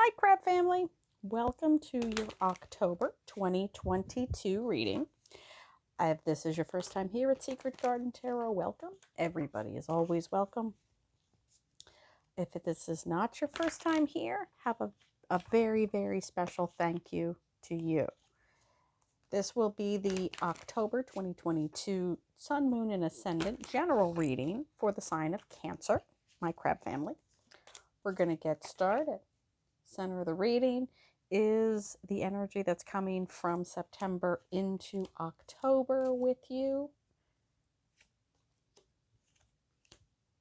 Hi, Crab Family. Welcome to your October 2022 reading. If this is your first time here at Secret Garden Tarot, welcome. Everybody is always welcome. If this is not your first time here, have a very, very special thank you to you. This will be the October 2022 Sun, Moon, and Ascendant general reading for the sign of Cancer, my Crab Family. We're going to get started. Center of the reading is the energy that's coming from September into October with you.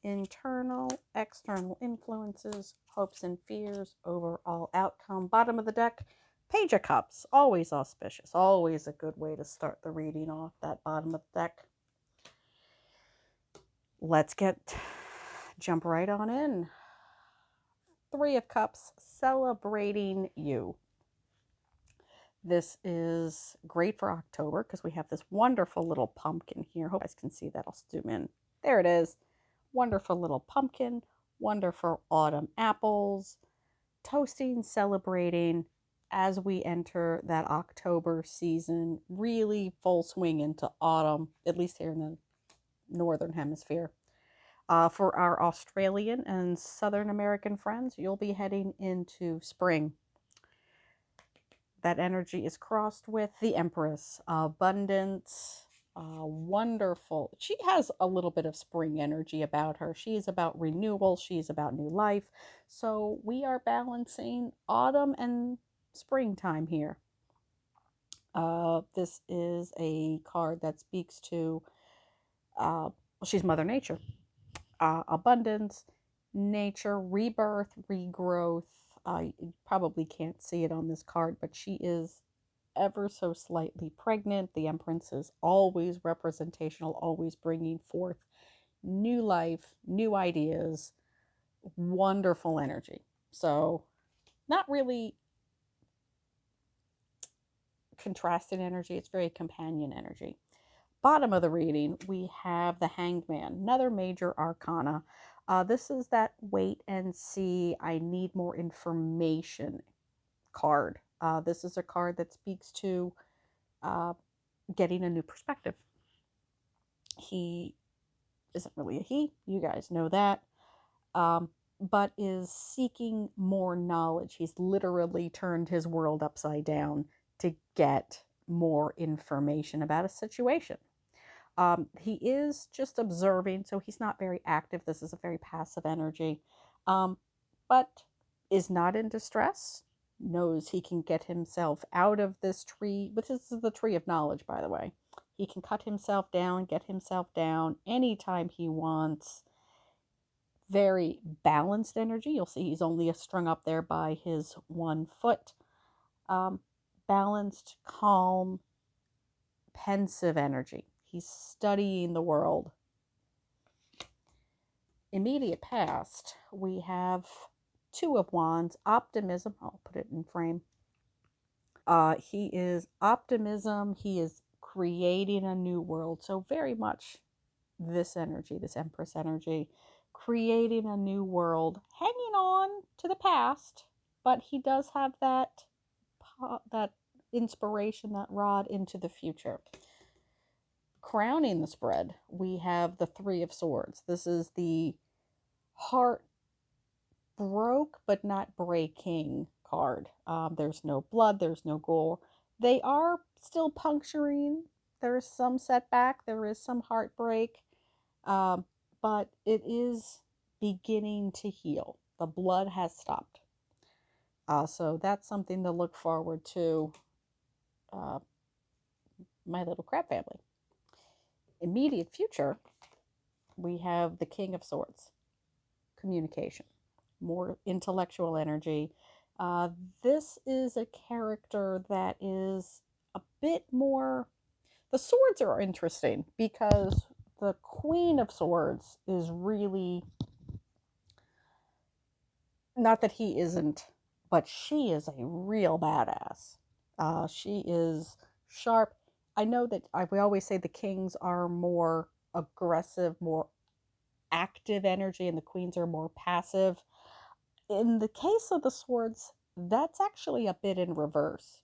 Internal, external influences, hopes and fears, overall outcome. Bottom of the deck, Page of Cups. Always auspicious. Always a good way to start the reading off, that bottom of the deck. Let's jump right on in. Three of Cups, celebrating you. This is great for October because we have this wonderful little pumpkin here. Hope you guys can see that. I'll zoom in. There it is. Wonderful little pumpkin. Wonderful autumn apples. Toasting, celebrating as we enter that October season. Really full swing into autumn, at least here in the Northern Hemisphere. For our Australian and Southern American friends, you'll be heading into spring. That energy is crossed with the Empress. Abundance, wonderful. She has a little bit of spring energy about her. She is about renewal. She is about new life. So we are balancing autumn and springtime here. This is a card that speaks to, she's Mother Nature. Abundance, nature, rebirth, regrowth. You probably can't see it on this card, but she is ever so slightly pregnant. The Empress is always representational, always bringing forth new life, new ideas, wonderful energy. So not really contrasted energy, it's very companion energy. Bottom of the reading, we have the Hanged Man, another major arcana. This is that wait and see, I need more information card. This is a card that speaks to getting a new perspective. He isn't really a he, you guys know that, but is seeking more knowledge. He's literally turned his world upside down to get more information about a situation. He is just observing, so he's not very active. This is a very passive energy, but is not in distress, knows he can get himself out of this tree, which is the tree of knowledge, by the way. He can cut himself down, get himself down anytime he wants. Very balanced energy. You'll see he's only strung up there by his 1 foot. Balanced, calm, pensive energy. He's studying the world. Immediate past, we have 2 of Wands, optimism. I'll put it in frame. He is optimism. He is creating a new world. So very much this energy, this Empress energy, creating a new world, hanging on to the past, but he does have that inspiration, that rod into the future. Crowning the spread, we have the 3 of Swords. This is the heart broke but not breaking card. There's no blood, there's no gore. They are still puncturing. There is some setback, there is some heartbreak, but it is beginning to heal. The blood has stopped. So that's something to look forward to, my little crab family. Immediate future, we have the King of Swords. Communication, more intellectual energy. This is a character that is a bit more... The swords are interesting because the Queen of Swords is really... Not that he isn't, but she is a real badass. She is sharp. I know that we always say the kings are more aggressive, more active energy, and the queens are more passive. In the case of the swords, That's actually a bit in reverse.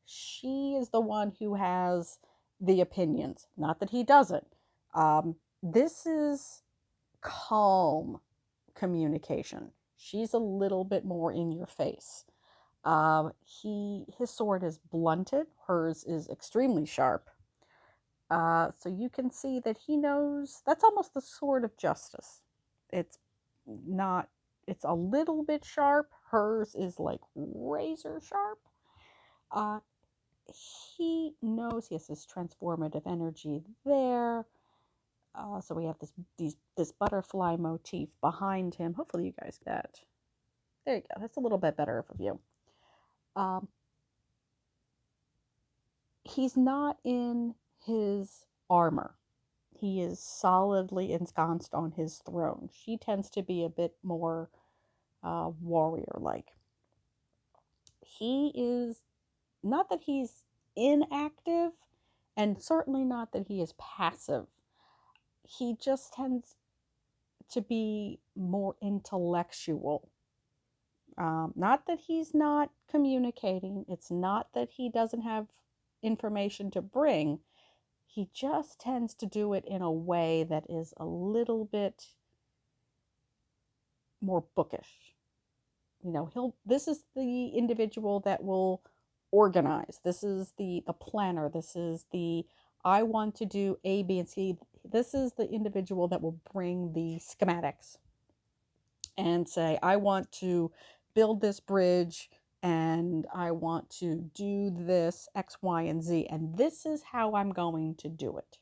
She is the one who has the opinions, not that he doesn't. This is calm communication. She's a little bit more in your face. His sword is blunted. Hers is extremely sharp. So you can see that he knows that's almost the sword of justice. It's not. It's a little bit sharp. Hers is like razor sharp. Uh, he knows he has this transformative energy there. So we have this butterfly motif behind him. Hopefully you guys get that. There you go. That's a little bit better of a view. Um, he's not in his armor. He is solidly ensconced on his throne. She tends to be a bit more warrior like. He is not that he's inactive, and certainly not that he is passive. He just tends to be more intellectual. Not that he's not communicating, it's not that he doesn't have information to bring. He just tends to do it in a way that is a little bit more bookish. This is the individual that will organize. This is the planner. This is the I want to do A, B, and C. This is the individual that will bring the schematics and say, I want to build this bridge and I want to do this X, Y, and Z. And this is how I'm going to do it.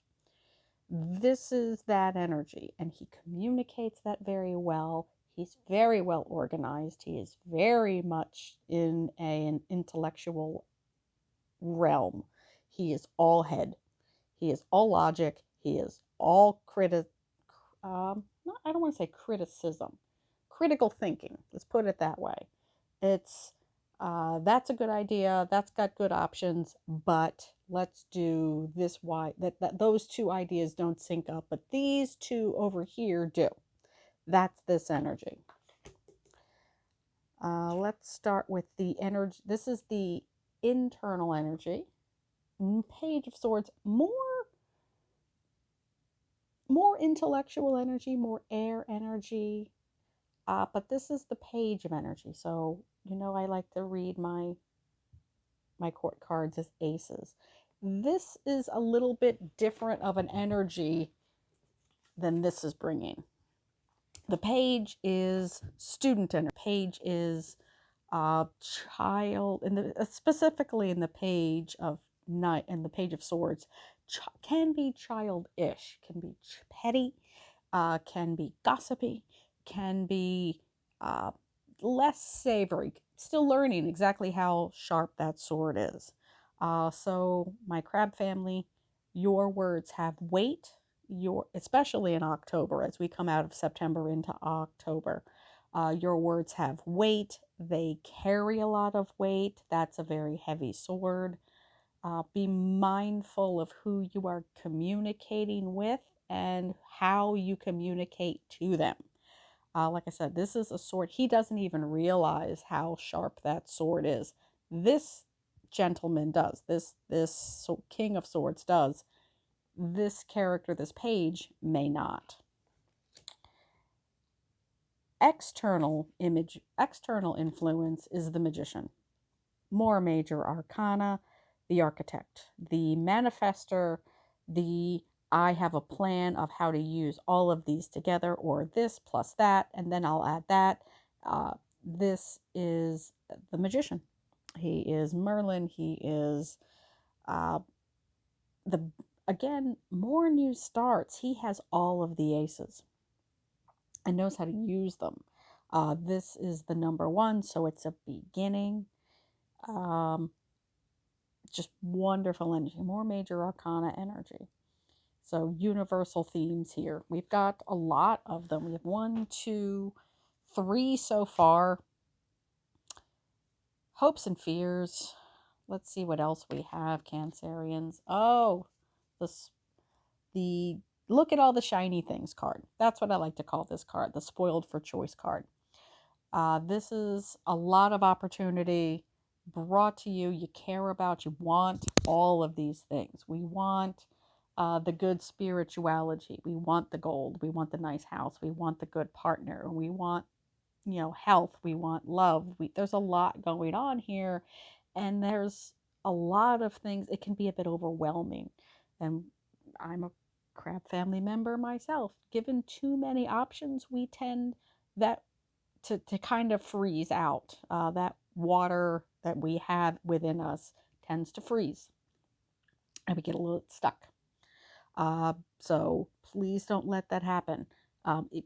This is that energy. And he communicates that very well. He's very well organized. He is very much in an intellectual realm. He is all head. He is all logic. He is all I don't want to say criticism, critical thinking. Let's put it that way. It's that's a good idea. That's got good options, but let's do this. Why that those two ideas don't sync up, but these two over here do. That's this energy. Let's start with the energy. This is the internal energy. Page of Swords, more intellectual energy, more air energy. But this is the page of energy. So, I like to read my court cards as aces. This is a little bit different of an energy than this is bringing. The page is student energy. Page is child, specifically in the page of knight and the page of swords, can be childish, can be petty, can be gossipy, can be uh, less savory. Still learning exactly how sharp that sword is. So my crab family, your words have weight. Especially in October, as we come out of September into October, your words have weight. They carry a lot of weight. That's a very heavy sword. Be mindful of who you are communicating with and how you communicate to them. Like I said, this is a sword. He doesn't even realize how sharp that sword is. This gentleman does. This King of Swords does. This character, this page, may not. External influence is the magician. More major arcana, the architect, the manifester, the I have a plan of how to use all of these together, or this plus that, and then I'll add that. This is the magician. He is Merlin. He is the again, more new starts. He has all of the aces and knows how to use them. This is the number one, so it's a beginning. Just wonderful energy, more major arcana energy. So universal themes here. We've got a lot of them. We have 1, 2, 3 so far. Hopes and fears. Let's see what else we have, Cancerians. Oh, the look at all the shiny things card. That's what I like to call this card, the spoiled for choice card. This is a lot of opportunity brought to you. You care about, you want all of these things. We want the good spirituality. We want the gold. We want the nice house. We want the good partner. We want, health. We want love. There's a lot going on here, and there's a lot of things. It can be a bit overwhelming. And I'm a crab family member myself. Given too many options, we tend that to kind of freeze out. That water that we have within us tends to freeze, and we get a little stuck. So please don't let that happen.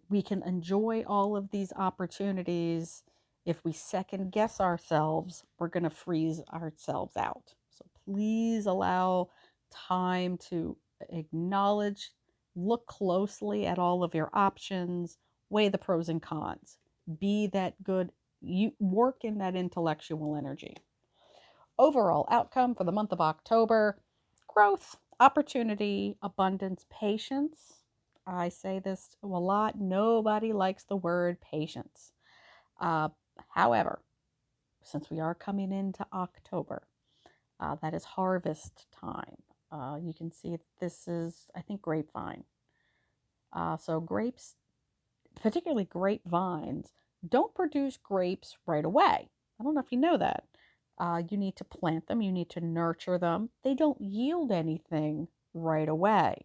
We can enjoy all of these opportunities. If we second guess ourselves, we're going to freeze ourselves out. So please allow time to acknowledge, look closely at all of your options, weigh the pros and cons. Be that good, you work in that intellectual energy. Overall outcome for the month of October: growth, opportunity, abundance, patience. I say this a lot. Nobody likes the word patience. Uh, However, since we are coming into October, that is harvest time. You can see this is, I think, grapevine. So grapes, particularly grapevines, don't produce grapes right away. I don't know if you know that. You need to plant them, you need to nurture them. They don't yield anything right away.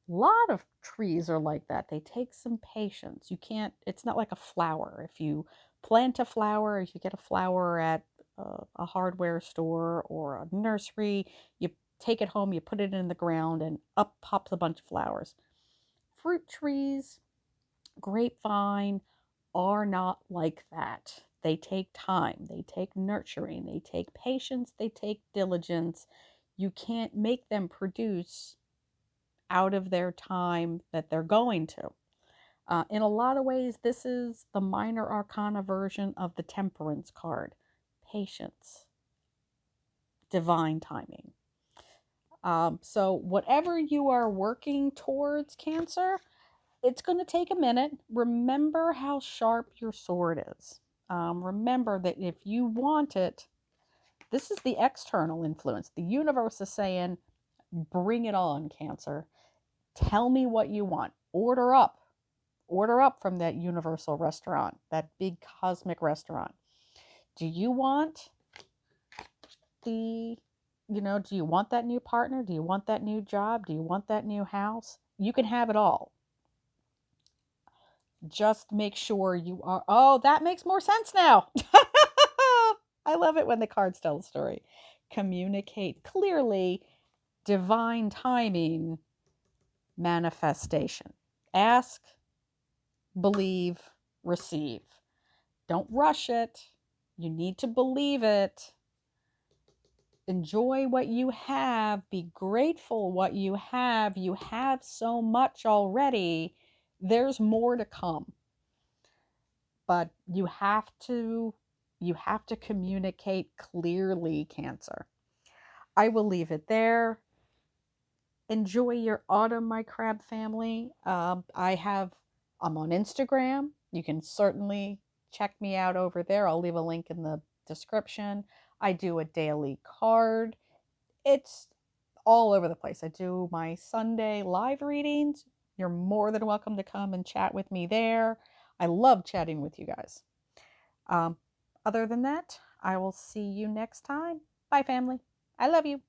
A lot of trees are like that. They take some patience. You can't, it's not like a flower. If you plant a flower, if you get a flower at a hardware store or a nursery, you take it home, you put it in the ground, and up pops a bunch of flowers. Fruit trees, grapevine, are not like that. They take time, they take nurturing, they take patience, they take diligence. You can't make them produce out of their time that they're going to. In a lot of ways, this is the minor arcana version of the temperance card: patience, divine timing. So, whatever you are working towards, Cancer, it's going to take a minute. Remember how sharp your sword is. Remember that if you want it, this is the external influence. The universe is saying, bring it on, Cancer. Tell me what you want. Order up. Order up from that universal restaurant, that big cosmic restaurant. Do you want the, do you want that new partner? Do you want that new job? Do you want that new house? You can have it all. Just make sure you are. Oh, that makes more sense now. I love it when the cards tell the story. Communicate clearly, divine timing, manifestation. Ask, believe, receive. Don't rush it. You need to believe it. Enjoy what you have. Be grateful what you have. You have so much already. There's more to come. But you have to communicate clearly, Cancer. I will leave it there. Enjoy your autumn, my crab family. I'm on Instagram. You can certainly check me out over there. I'll leave a link in the description. I do a daily card. It's all over the place. I do my Sunday live readings. You're more than welcome to come and chat with me there. I love chatting with you guys. Um, Other than that, I will see you next time. Bye, family. I love you.